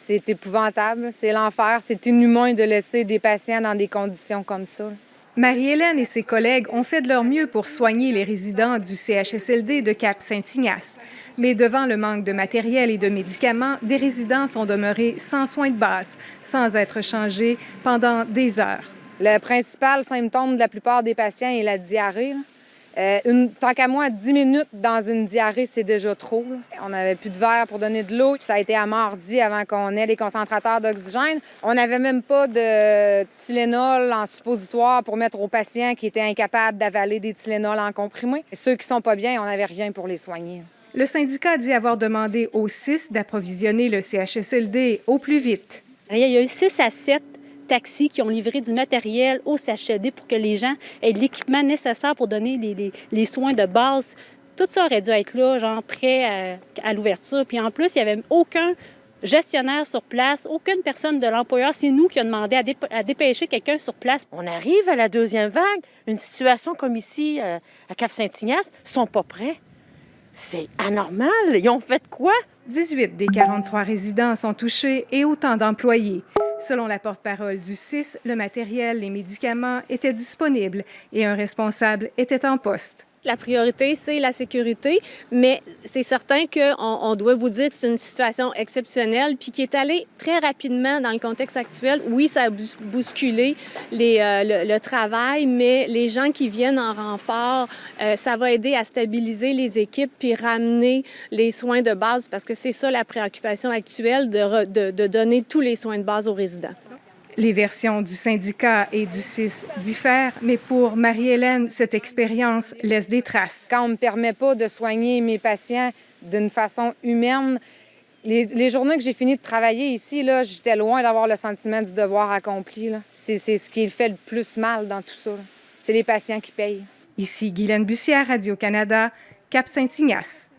C'est épouvantable, c'est l'enfer, c'est inhumain de laisser des patients dans des conditions comme ça. Marie-Hélène et ses collègues ont fait de leur mieux pour soigner les résidents du CHSLD de Cap-Saint-Ignace. Mais devant le manque de matériel et de médicaments, des résidents sont demeurés sans soins de base, sans être changés pendant des heures. Le principal symptôme de la plupart des patients est la diarrhée. Tant qu'à moi, 10 minutes dans une diarrhée, c'est déjà trop. On n'avait plus de verre pour donner de l'eau. Ça a été amorti avant qu'on ait les concentrateurs d'oxygène. On n'avait même pas de Tylenol en suppositoire pour mettre aux patients qui étaient incapables d'avaler des Tylenol en comprimé. Et ceux qui sont pas bien, on n'avait rien pour les soigner. Le syndicat dit avoir demandé au CIS d'approvisionner le CHSLD au plus vite. Il y a eu 6 à 7 taxis qui ont livré du matériel au CHSLD pour que les gens aient l'équipement nécessaire pour donner les soins de base. Tout ça aurait dû être là, genre prêt à l'ouverture. Puis en plus, il n'y avait aucun gestionnaire sur place, aucune personne de l'employeur. C'est nous qui avons demandé à dépêcher quelqu'un sur place. On arrive à la deuxième vague, une situation comme ici à Cap-Saint-Ignace, ils ne sont pas prêts. C'est anormal. Ils ont fait quoi? 18 des 43 résidents sont touchés et autant d'employés. Selon la porte-parole du CIS, le matériel, les médicaments étaient disponibles et un responsable était en poste. La priorité, c'est la sécurité, mais c'est certain qu'on doit vous dire que c'est une situation exceptionnelle puis qui est allée très rapidement dans le contexte actuel. Oui, ça a bousculé le travail, mais les gens qui viennent en renfort, ça va aider à stabiliser les équipes puis ramener les soins de base parce que c'est ça la préoccupation actuelle, de donner tous les soins de base aux résidents. Les versions du syndicat et du CIS diffèrent, mais pour Marie-Hélène, cette expérience laisse des traces. Quand on ne me permet pas de soigner mes patients d'une façon humaine, les journées que j'ai fini de travailler ici, là, j'étais loin d'avoir le sentiment du devoir accompli. C'est ce qui fait le plus mal dans tout ça. C'est les patients qui payent. Ici Guylaine Bussière, Radio-Canada, Cap-Saint-Ignace.